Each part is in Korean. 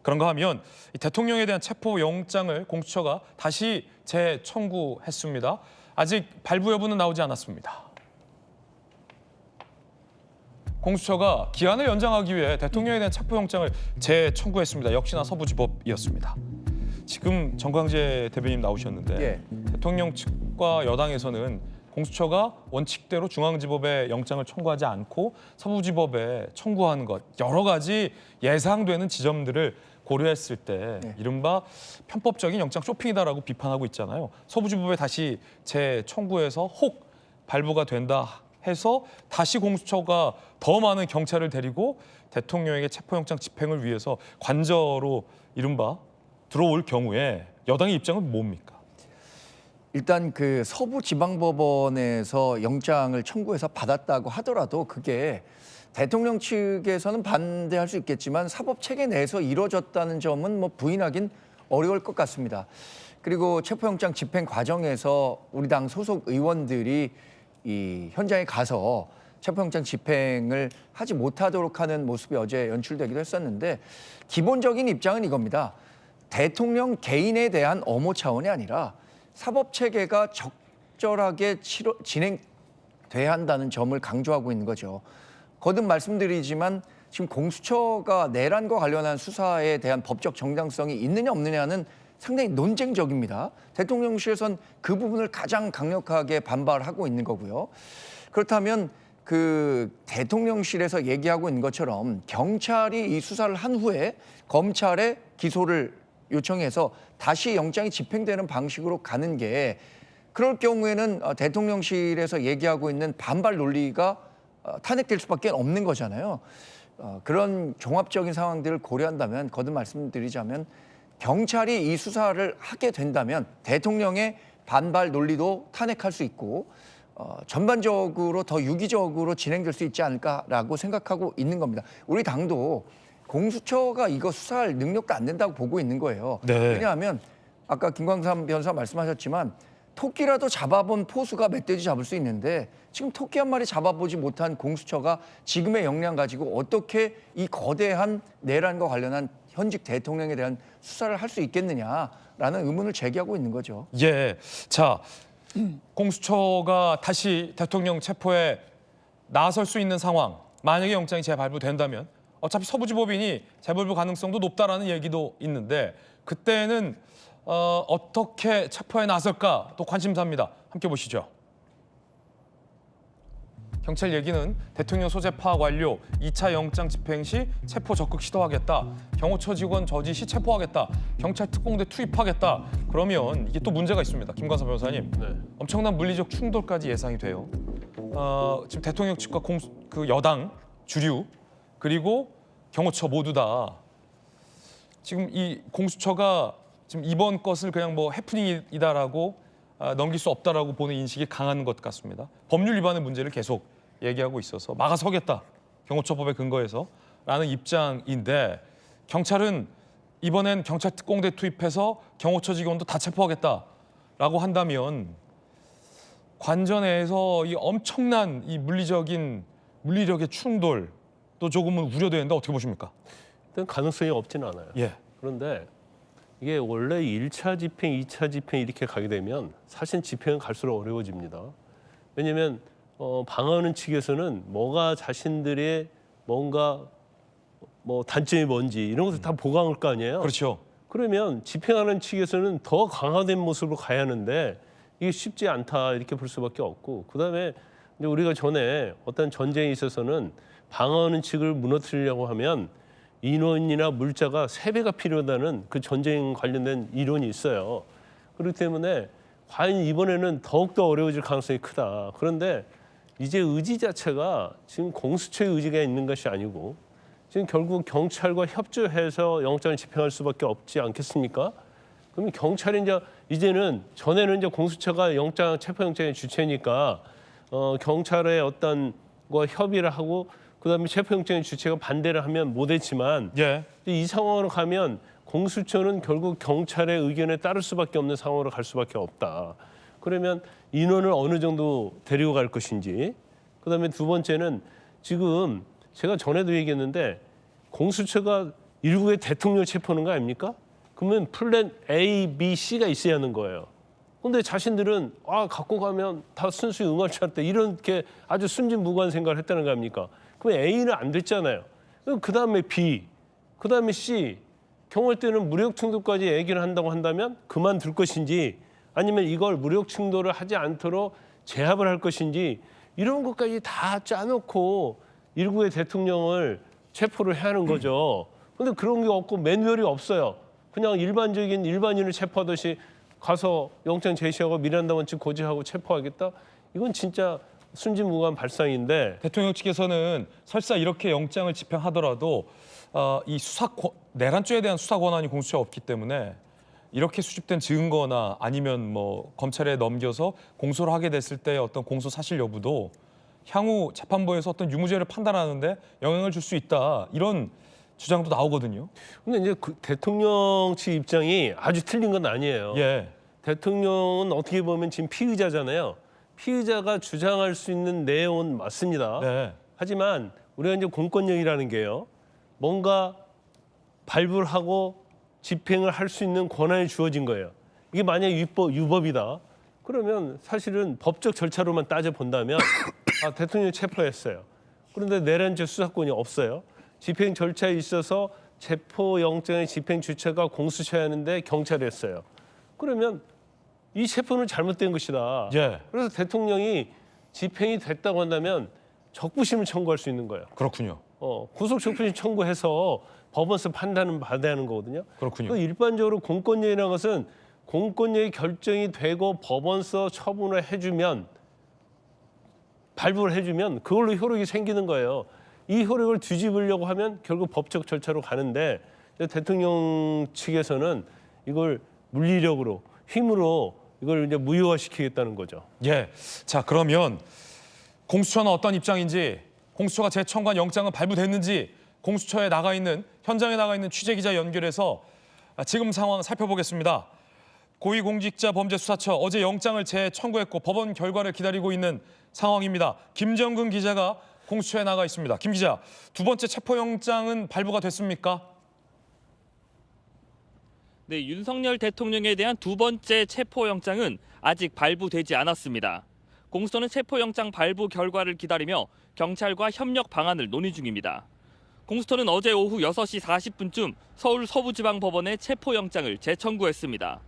그런가 하면 이 대통령에 대한 체포영장을 공수처가 다시 재청구했습니다. 아직 발부 여부는 나오지 않았습니다. 공수처가 기한을 연장하기 위해 대통령에 대한 체포영장을 재청구했습니다. 역시나 서부지법이었습니다. 지금 정광재 대변인 나오셨는데 예. 대통령 측과 여당에서는 공수처가 원칙대로 중앙지법에 영장을 청구하지 않고 서부지법에 청구하는 것 여러 가지 예상되는 지점들을 고려했을 때 이른바 편법적인 영장 쇼핑이다라고 비판하고 있잖아요. 서부지법에 다시 재청구해서 혹 발부가 된다 해서 다시 공수처가 더 많은 경찰을 데리고 대통령에게 체포영장 집행을 위해서 관저로 이른바 들어올 경우에 여당의 입장은 뭡니까? 일단 그 서부지방법원에서 영장을 청구해서 받았다고 하더라도 그게 대통령 측에서는 반대할 수 있겠지만 사법 체계 내에서 이루어졌다는 점은 뭐 부인하긴 어려울 것 같습니다. 그리고 체포영장 집행 과정에서 우리 당 소속 의원들이 이 현장에 가서 체포영장 집행을 하지 못하도록 하는 모습이 어제 연출되기도 했었는데 기본적인 입장은 이겁니다. 대통령 개인에 대한 엄호 차원이 아니라 사법 체계가 적절하게 진행돼야 한다는 점을 강조하고 있는 거죠. 거듭 말씀드리지만 지금 공수처가 내란과 관련한 수사에 대한 법적 정당성이 있느냐 없느냐는 상당히 논쟁적입니다. 대통령실에선 그 부분을 가장 강력하게 반발하고 있는 거고요. 그렇다면 그 대통령실에서 얘기하고 있는 것처럼 경찰이 이 수사를 한 후에 검찰에 기소를 요청해서 다시 영장이 집행되는 방식으로 가는 게 그럴 경우에는 대통령실에서 얘기하고 있는 반발 논리가 탄핵될 수밖에 없는 거잖아요. 그런 종합적인 상황들을 고려한다면 거듭 말씀드리자면 경찰이 이 수사를 하게 된다면 대통령의 반발 논리도 탄핵할 수 있고 전반적으로 더 유기적으로 진행될 수 있지 않을까라고 생각하고 있는 겁니다. 우리 당도 공수처가 이거 수사할 능력도 안 된다고 보고 있는 거예요. 네. 왜냐하면 아까 김광삼 변호사 말씀하셨지만 토끼라도 잡아본 포수가 멧돼지 잡을 수 있는데 지금 토끼 한 마리 잡아보지 못한 공수처가 지금의 역량 가지고 어떻게 이 거대한 내란과 관련한 현직 대통령에 대한 수사를 할 수 있겠느냐라는 의문을 제기하고 있는 거죠. 예, 자 공수처가 다시 대통령 체포에 나설 수 있는 상황 만약에 영장이 재발부된다면 어차피 서부지법이니 재발부 가능성도 높다라는 얘기도 있는데 그때는 어떻게 체포에 나설까 또 관심사입니다. 함께 보시죠. 경찰 얘기는 대통령 소재 파악 완료, 2차 영장 집행 시 체포 적극 시도하겠다. 경호처 직원 저지 시 체포하겠다. 경찰 특공대 투입하겠다. 그러면 이게 또 문제가 있습니다. 김광삼 변호사님. 엄청난 물리적 충돌까지 예상이 돼요. 지금 대통령 측과 그 여당, 주류, 그리고 경호처 모두 다 지금 이 공수처가 지금 이번 것을 그냥 뭐 해프닝이다라고 넘길 수 없다라고 보는 인식이 강한 것 같습니다. 법률 위반의 문제를 계속 얘기하고 있어서 막아서겠다. 경호처법에 근거해서 라는 입장인데 경찰은 이번엔 경찰 특공대 투입해서 경호처 직원도 다 체포하겠다라고 한다면 관저 내에서 이 엄청난 이 물리력의 충돌 또 조금은 우려되는데 어떻게 보십니까? 일단 가능성이 없지는 않아요. 예. 그런데 이게 원래 1차 집행, 2차 집행 이렇게 가게 되면 사실 집행은 갈수록 어려워집니다. 왜냐하면 방어하는 측에서는 뭐가 자신들의 뭔가 뭐 단점이 뭔지 이런 것을 다 보강할 거 아니에요. 그렇죠. 그러면 집행하는 측에서는 더 강화된 모습으로 가야 하는데 이게 쉽지 않다 이렇게 볼 수밖에 없고 그다음에 이제 우리가 전에 어떤 전쟁에 있어서는 방어하는 측을 무너뜨리려고 하면 인원이나 물자가 3배가 필요하다는 그 전쟁 관련된 이론이 있어요. 그렇기 때문에 과연 이번에는 더욱더 어려워질 가능성이 크다. 그런데 이제 의지 자체가 지금 공수처의 의지가 있는 것이 아니고 지금 결국 경찰과 협조해서 영장을 집행할 수밖에 없지 않겠습니까? 그러면 경찰이 이제는 전에는 이제 공수처가 체포영장의 주체니까 경찰의 어떤 거 협의를 하고 그다음에 체포영장의 주체가 반대를 하면 못했지만 예. 이 상황으로 가면 공수처는 결국 경찰의 의견에 따를 수밖에 없는 상황으로 갈 수밖에 없다. 그러면 인원을 어느 정도 데리고 갈 것인지 그다음에 두 번째는 지금 제가 전에도 얘기했는데 공수처가 일국의 대통령 체포하는 거 아닙니까? 그러면 플랜 A, B, C가 있어야 하는 거예요. 근데 자신들은 갖고 가면 다 순수히 응할 줄 알았다. 이렇게 아주 순진무구한 생각을 했다는 거 아닙니까? 그럼 A는 안 됐잖아요. 그 다음에 B, 그 다음에 C. 경우할 때는 무력 충돌까지 얘기를 한다고 한다면 그만둘 것인지 아니면 이걸 무력 충돌을 하지 않도록 제압을 할 것인지 이런 것까지 다 짜놓고 일국의 대통령을 체포를 해야 하는 거죠. 근데 그런 게 없고 매뉴얼이 없어요. 그냥 일반적인 일반인을 체포하듯이 가서 영장 제시하고 미란다 원칙 고지하고 체포하겠다? 이건 진짜 순진무구한 발상인데 대통령 측에서는 설사 이렇게 영장을 집행하더라도 이 내란죄에 대한 수사 권한이 공수처에 없기 때문에 이렇게 수집된 증거나 아니면 뭐 검찰에 넘겨서 공소를 하게 됐을 때 어떤 공소 사실 여부도 향후 재판부에서 어떤 유무죄를 판단하는데 영향을 줄 수 있다 이런 주장도 나오거든요. 근데 이제 그 대통령 측 입장이 아주 틀린 건 아니에요. 예. 대통령은 어떻게 보면 지금 피의자잖아요. 피의자가 주장할 수 있는 내용은 맞습니다. 네. 하지만 우리가 이제 공권력이라는 게요. 뭔가 발부를 하고 집행을 할 수 있는 권한이 주어진 거예요. 이게 만약에 유법이다. 그러면 사실은 법적 절차로만 따져본다면 대통령이 체포했어요. 그런데 내란죄 수사권이 없어요. 집행 절차에 있어서 체포영장의 집행 주체가 공수처에 하는데 경찰이 했어요. 그러면 이 체포는 잘못된 것이다. 예. 그래서 대통령이 집행이 됐다고 한다면 적부심을 청구할 수 있는 거예요. 그렇군요. 구속 적부심 청구해서 법원에서 판단을 받아야 하는 거거든요. 그렇군요. 그 일반적으로 공권력이라는 것은 공권력이 결정이 되고 법원서 처분을 해주면 발부를 해주면 그걸로 효력이 생기는 거예요. 이 효력을 뒤집으려고 하면 결국 법적 절차로 가는데 대통령 측에서는 이걸 물리력으로 힘으로 이걸 이제 무효화시키겠다는 거죠. 예. 자, 그러면 공수처는 어떤 입장인지, 공수처가 재청구한 영장은 발부됐는지 공수처에 나가 있는 현장에 나가 있는 취재 기자 연결해서 지금 상황 살펴보겠습니다. 고위공직자범죄수사처 어제 영장을 재청구했고 법원 결과를 기다리고 있는 상황입니다. 김정근 기자가 공수처에 나가 있습니다. 김 기자, 두 번째 체포영장은 발부가 됐습니까? 네, 윤석열 대통령에 대한 두 번째 체포영장은 아직 발부되지 않았습니다. 공수처는 체포영장 발부 결과를 기다리며 경찰과 협력 방안을 논의 중입니다. 공수처는 어제 오후 6시 40분쯤 서울 서부지방법원에 체포영장을 재청구했습니다.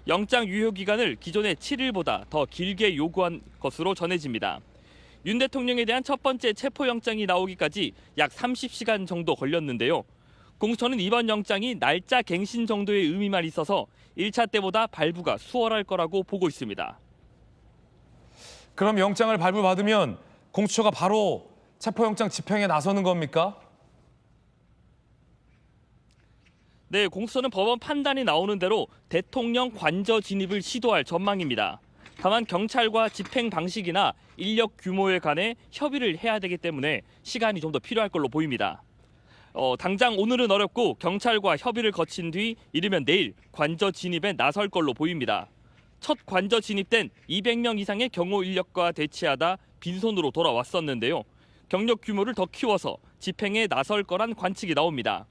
영장 유효 기간을 기존의 7일보다 더 길게 요구한 것으로 전해집니다. 윤 대통령에 대한 첫 번째 체포영장이 나오기까지 약 30시간 정도 걸렸는데요. 공수처는 이번 영장이 날짜 갱신 정도의 의미만 있어서 1차 때보다 발부가 수월할 거라고 보고 있습니다. 그럼 영장을 발부받으면 공수처가 바로 체포영장 집행에 나서는 겁니까? 네, 공수처는 법원 판단이 나오는 대로 대통령 관저 진입을 시도할 전망입니다. 다만 경찰과 집행 방식이나 인력 규모에 관해 협의를 해야 되기 때문에 시간이 좀 더 필요할 걸로 보입니다. 당장 오늘은 어렵고 경찰과 협의를 거친 뒤 이르면 내일 관저 진입에 나설 걸로 보입니다. 첫 관저 진입된 200명 이상의 경호 인력과 대치하다 빈손으로 돌아왔었는데요. 경력 규모를 더 키워서 집행에 나설 거란 관측이 나옵니다.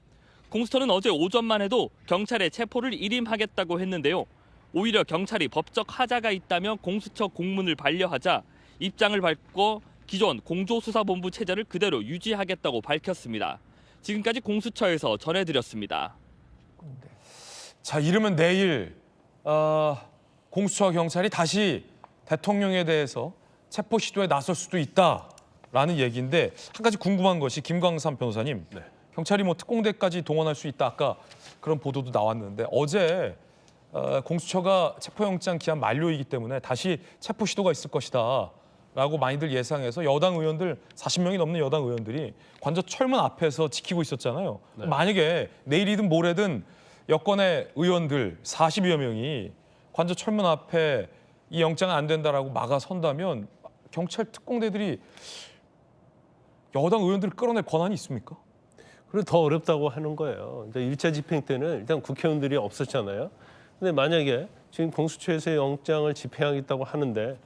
공수처는 어제 오전만 해도 경찰의 체포를 일임하겠다고 했는데요. 오히려 경찰이 법적 하자가 있다며 공수처 공문을 반려하자 입장을 바꿔 기존 공조수사본부 체제를 그대로 유지하겠다고 밝혔습니다. 지금까지 공수처에서 전해드렸습니다. 자, 이르면 내일 공수처와 경찰이 다시 대통령에 대해서 체포 시도에 나설 수도 있다라는 얘기인데 한 가지 궁금한 것이 김광삼 변호사님. 네. 경찰이 뭐 특공대까지 동원할 수 있다 아까 그런 보도도 나왔는데 어제 공수처가 체포영장 기한 만료이기 때문에 다시 체포 시도가 있을 것이다 라고 많이들 예상해서 여당 의원들 40명이 넘는 여당 의원들이 관저 철문 앞에서 지키고 있었잖아요. 네. 만약에 내일이든 모레든 여권의 의원들 40여 명이 관저 철문 앞에 이 영장은 안 된다라고 막아선다면 경찰 특공대들이 여당 의원들을 끌어낼 권한이 있습니까? 그리고 더 어렵다고 하는 거예요. 1차 집행 때는 일단 국회의원들이 없었잖아요. 근데 만약에 지금 공수처에서 영장을 집행하겠다고 하는데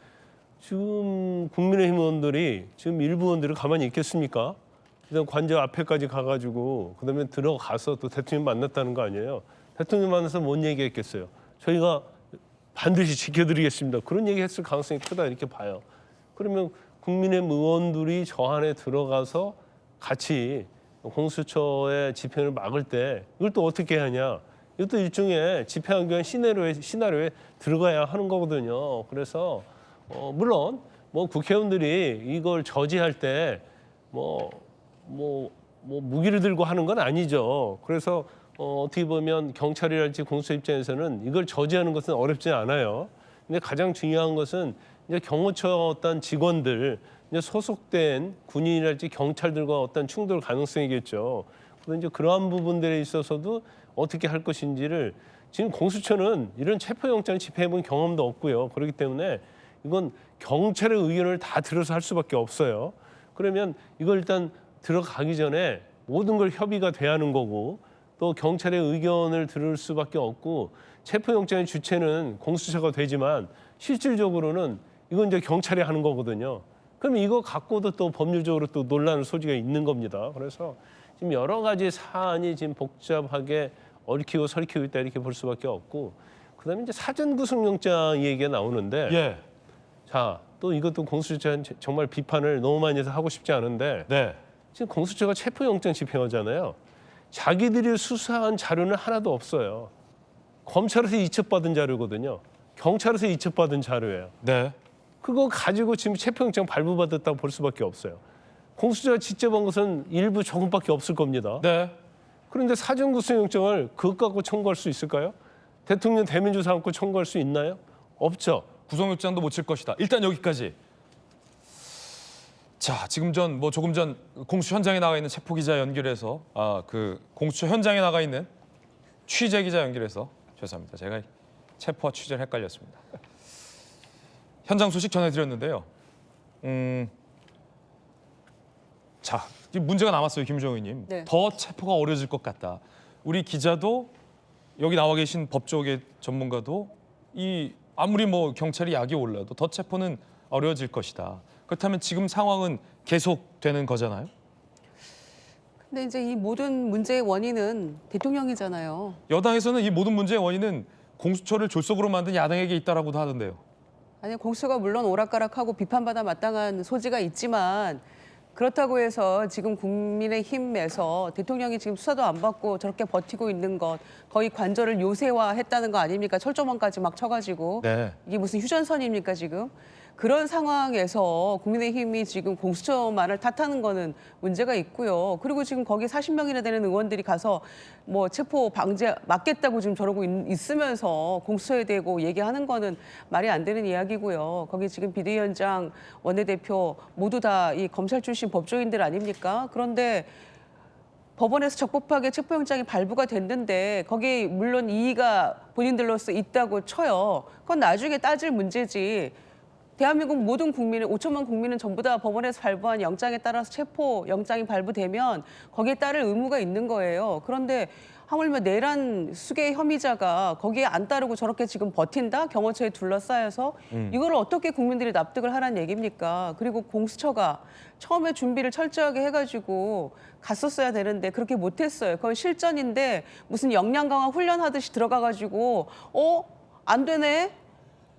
지금 국민의힘 의원들이 지금 일부 의원들이 가만히 있겠습니까? 일단 관저 앞에까지 가가지고 그다음에 들어가서 또 대통령 만났다는 거 아니에요. 대통령 만나서 뭔 얘기했겠어요. 저희가 반드시 지켜드리겠습니다. 그런 얘기했을 가능성이 크다 이렇게 봐요. 그러면 국민의힘 의원들이 저 안에 들어가서 같이 공수처의 집행을 막을 때 이걸 또 어떻게 하냐. 이것도 일종의 집행안경 시나리오에 들어가야 하는 거거든요. 그래서 물론 뭐 국회의원들이 이걸 저지할 때 무기를 들고 하는 건 아니죠. 그래서 어떻게 보면 경찰이랄지 공수처 입장에서는 이걸 저지하는 것은 어렵지 않아요. 근데 가장 중요한 것은 이제 경호처 어떤 직원들, 이제 소속된 군인이랄지 경찰들과 어떤 충돌 가능성이겠죠. 그런데 이제 그러한 부분들에 있어서도 어떻게 할 것인지를 지금 공수처는 이런 체포영장 집행해본 경험도 없고요. 그렇기 때문에 이건 경찰의 의견을 다 들어서 할 수밖에 없어요. 그러면 이걸 일단 들어가기 전에 모든 걸 협의가 돼야 하는 거고 또 경찰의 의견을 들을 수밖에 없고 체포영장의 주체는 공수처가 되지만 실질적으로는 이건 이제 경찰이 하는 거거든요. 그럼 이거 갖고도 또 법률적으로 또 논란의 소지가 있는 겁니다. 그래서 지금 여러 가지 사안이 지금 복잡하게 얽히고 설키고 있다 이렇게 볼 수밖에 없고 그다음에 이제 사전 구속영장 얘기가 나오는데 예. 자, 또 이것도 공수처 정말 비판을 너무 많이 해서 하고 싶지 않은데 네. 지금 공수처가 체포영장 집행하잖아요. 자기들이 수사한 자료는 하나도 없어요. 검찰에서 이첩받은 자료거든요. 경찰에서 이첩받은 자료예요. 네. 그거 가지고 지금 체포영장 발부받았다고 볼 수밖에 없어요. 공수처가 직접 한 것은 일부 조금밖에 없을 겁니다. 네. 그런데 사전 구속영장을 그것 갖고 청구할 수 있을까요? 대통령 대면조사 않고 청구할 수 있나요? 없죠. 구속영장도 못 칠 것이다. 일단 여기까지. 자, 조금 전 공수처 현장에 나가 있는 체포 기자 연결해서 그 공수처 현장에 나가 있는 취재 기자 연결해서 죄송합니다. 제가 체포와 취재를 헷갈렸습니다. 현장 소식 전해드렸는데요. 자, 지금 문제가 남았어요, 김정희 의원님. 네. 더 체포가 어려질 것 같다. 우리 기자도 여기 나와 계신 법조계 전문가도 아무리 뭐 경찰이 약이 올라도 더 체포는 어려워질 것이다. 그렇다면 지금 상황은 계속되는 거잖아요. 근데 이제 이 모든 문제의 원인은 대통령이잖아요. 여당에서는 이 모든 문제의 원인은 공수처를 졸속으로 만든 야당에게 있다라고도 하던데요. 아니 공수처가 물론 오락가락하고 비판받아 마땅한 소지가 있지만 그렇다고 해서 지금 국민의힘에서 대통령이 지금 수사도 안 받고 저렇게 버티고 있는 것 거의 관저를 요새화했다는 거 아닙니까? 철조망까지 막 쳐가지고 네. 이게 무슨 휴전선입니까 지금? 그런 상황에서 국민의힘이 지금 공수처만을 탓하는 거는 문제가 있고요. 그리고 지금 거기 40명이나 되는 의원들이 가서 뭐 체포 방제 막겠다고 지금 저러고 있으면서 공수처에 대고 얘기하는 거는 말이 안 되는 이야기고요. 거기 지금 비대위원장, 원내대표 모두 다 이 검찰 출신 법조인들 아닙니까? 그런데 법원에서 적법하게 체포영장이 발부가 됐는데 거기 물론 이의가 본인들로서 있다고 쳐요. 그건 나중에 따질 문제지. 대한민국 모든 국민은 5천만 국민은 전부 다 법원에서 발부한 영장에 따라서 체포 영장이 발부되면 거기에 따를 의무가 있는 거예요. 그런데 하물며 내란 수괴 혐의자가 거기에 안 따르고 저렇게 지금 버틴다? 경호처에 둘러싸여서 이걸 어떻게 국민들이 납득을 하라는 얘기입니까? 그리고 공수처가 처음에 준비를 철저하게 해가지고 갔었어야 되는데 그렇게 못했어요. 그건 실전인데 무슨 역량 강화 훈련하듯이 들어가가지고 안 되네?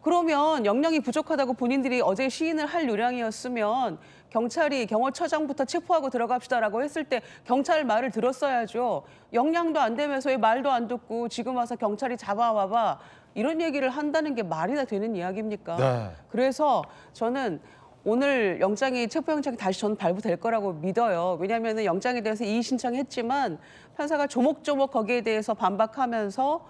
그러면 역량이 부족하다고 본인들이 어제 시인을 할 요량이었으면 경찰이 경호처장부터 체포하고 들어갑시다라고 했을 때 경찰 말을 들었어야죠. 역량도 안 되면서 왜 말도 안 듣고 지금 와서 경찰이 잡아와봐 이런 얘기를 한다는 게 말이나 되는 이야기입니까? 네. 그래서 저는 오늘 체포영장이 다시 저는 발부될 거라고 믿어요. 왜냐하면 영장에 대해서 이의 신청했지만 판사가 조목조목 거기에 대해서 반박하면서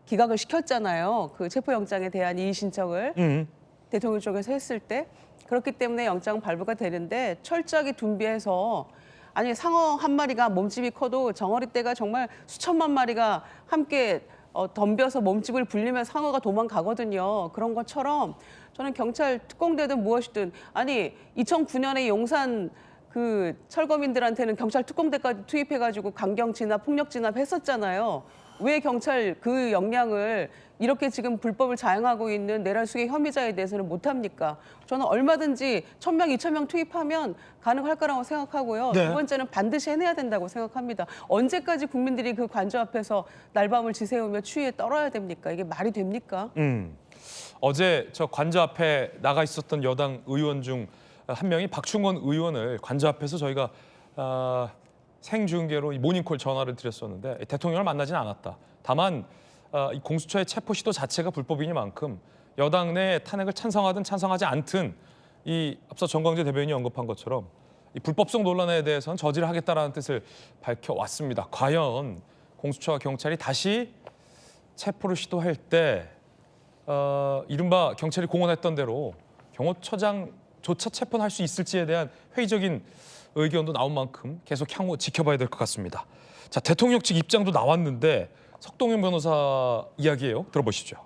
기각을 시켰잖아요. 그 체포영장에 대한 이의 신청을 대통령 쪽에서 했을 때. 그렇기 때문에 영장 발부가 되는데 철저하게 준비해서 아니 상어 한 마리가 몸집이 커도 정어리떼가 정말 수천만 마리가 함께 덤벼서 몸집을 불리면 상어가 도망가거든요. 그런 것처럼 저는 경찰 특공대든 무엇이든 아니 2009년에 용산 그 철거민들한테는 경찰 특공대까지 투입해가지고 강경 진압, 폭력 진압 했었잖아요. 왜 경찰 그 역량을 이렇게 지금 불법을 자행하고 있는 내란수계 혐의자에 대해서는 못합니까? 저는 얼마든지 1,000명, 2,000명 투입하면 가능할 거라고 생각하고요. 네. 두 번째는 반드시 해내야 된다고 생각합니다. 언제까지 국민들이 그 관저 앞에서 날밤을 지새우며 추위에 떨어야 됩니까? 이게 말이 됩니까? 어제 저 관저 앞에 나가 있었던 여당 의원 중 한 명이 박충원 의원을 관저 앞에서 저희가 생중계로 이 모닝콜 전화를 드렸었는데 대통령을 만나진 않았다. 다만 이 공수처의 체포 시도 자체가 불법이니만큼 여당 내 탄핵을 찬성하든 찬성하지 않든 이 앞서 정광재 대변인이 언급한 것처럼 이 불법성 논란에 대해서는 저지를 하겠다라는 뜻을 밝혀왔습니다. 과연 공수처와 경찰이 다시 체포를 시도할 때 이른바 경찰이 공언했던 대로 경호처장조차 체포는 할 수 있을지에 대한 회의적인 의견도 나온 만큼 계속 향후 지켜봐야 될 것 같습니다. 자, 대통령 측 입장도 나왔는데 석동현 변호사 이야기예요. 들어보시죠.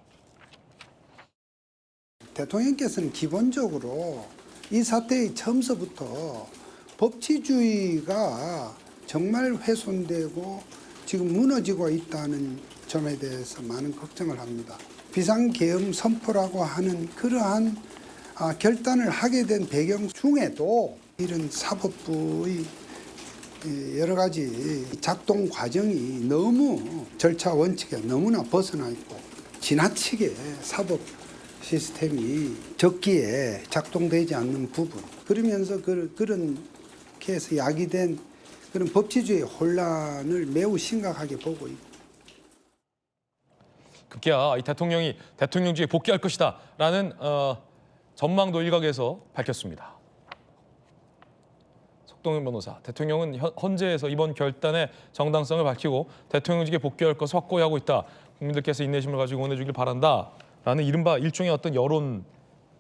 대통령께서는 기본적으로 이 사태의 처음서부터 법치주의가 정말 훼손되고 지금 무너지고 있다는 점에 대해서 많은 걱정을 합니다. 비상계엄 선포라고 하는 그러한 결단을 하게 된 배경 중에도 이런 사법부의 여러 가지 작동 과정이 너무 절차 원칙에 너무나 벗어나 있고 지나치게 사법 시스템이 적기에 작동되지 않는 부분, 그러면서 그렇게 해서 야기된 그런 법치주의 혼란을 매우 심각하게 보고 있고, 급기야 이 대통령이 대통령직에 복귀할 것이다라는 전망도 일각에서 밝혔습니다. 석동현 변호사, 대통령은 헌재에서 이번 결단의 정당성을 밝히고 대통령직에 복귀할 것을 확고히 하고 있다. 국민들께서 인내심을 가지고 응원해 주길 바란다라는 이른바 일종의 어떤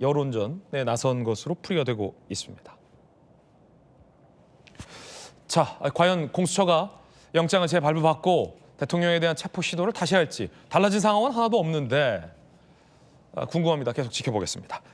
여론전에 나선 것으로 풀이가 되고 있습니다. 자, 과연 공수처가 영장을 재발부받고 대통령에 대한 체포 시도를 다시 할지 달라진 상황은 하나도 없는데 궁금합니다. 계속 지켜보겠습니다.